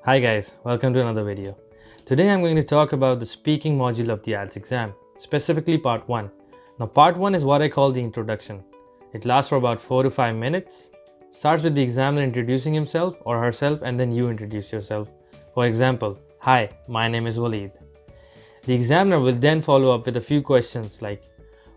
Hi guys, welcome to another video. Today I'm going to talk about the speaking module of the IELTS exam, specifically part 1. Now part 1 is what I call the introduction. It lasts for about 4 to 5 minutes. Starts with the examiner introducing himself or herself and then you introduce yourself. For example, hi, my name is Waleed. The examiner will then follow up with a few questions like,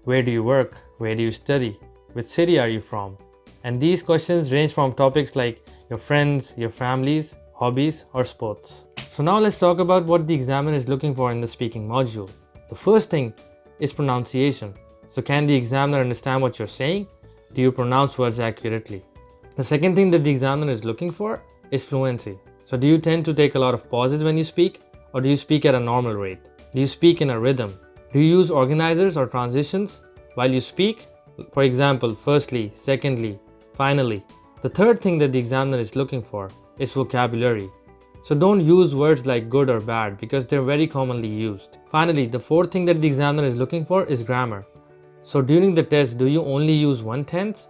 where do you work? Where do you study? Which city are you from? And these questions range from topics like your friends, your families, hobbies, or sports. So now let's talk about what the examiner is looking for in the speaking module. The first thing is pronunciation. So can the examiner understand what you're saying? Do you pronounce words accurately? The second thing that the examiner is looking for is fluency. So do you tend to take a lot of pauses when you speak, or do you speak at a normal rate? Do you speak in a rhythm? Do you use organizers or transitions while you speak? For example, firstly, secondly, finally. The third thing that the examiner is looking for is vocabulary. So don't use words like good or bad because they're very commonly used. Finally, the fourth thing that the examiner is looking for is grammar. So during the test, do you only use one tense?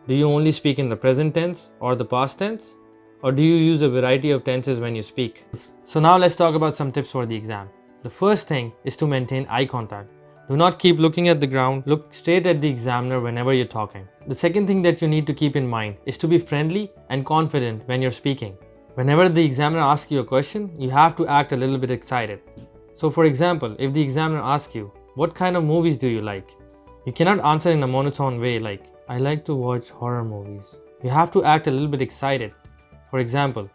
Do you only speak in the present tense or the past tense? Or do you use a variety of tenses when you speak? So now let's talk about some tips for the exam. The first thing is to maintain eye contact. Do not keep looking at the ground, look straight at the examiner whenever you're talking. The second thing that you need to keep in mind is to be friendly and confident when you're speaking. Whenever the examiner asks you a question, you have to act a little bit excited. So for example, if the examiner asks you, what kind of movies do you like? You cannot answer in a monotone way like, I like to watch horror movies. You have to act a little bit excited. For example,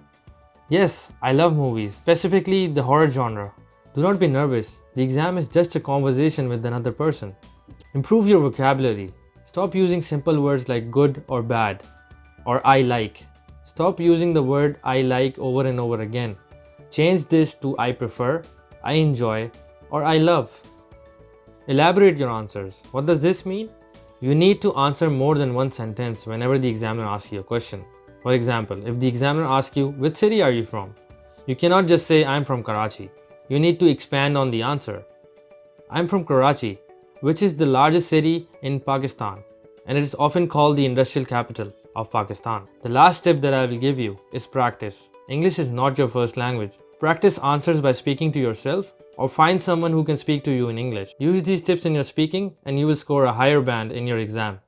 yes, I love movies, specifically the horror genre. Do not be nervous. The exam is just a conversation with another person. Improve your vocabulary. Stop using simple words like good or bad or I like. Stop using the word I like over and over again. Change this to I prefer, I enjoy, or I love. Elaborate your answers. What does this mean? You need to answer more than one sentence whenever the examiner asks you a question. For example, if the examiner asks you, which city are you from? You cannot just say, I'm from Karachi. You need to expand on the answer. I'm from Karachi, which is the largest city in Pakistan, and it is often called the industrial capital of Pakistan. The last tip that I will give you is practice. English is not your first language. Practice answers by speaking to yourself or find someone who can speak to you in English. Use these tips in your speaking and you will score a higher band in your exam.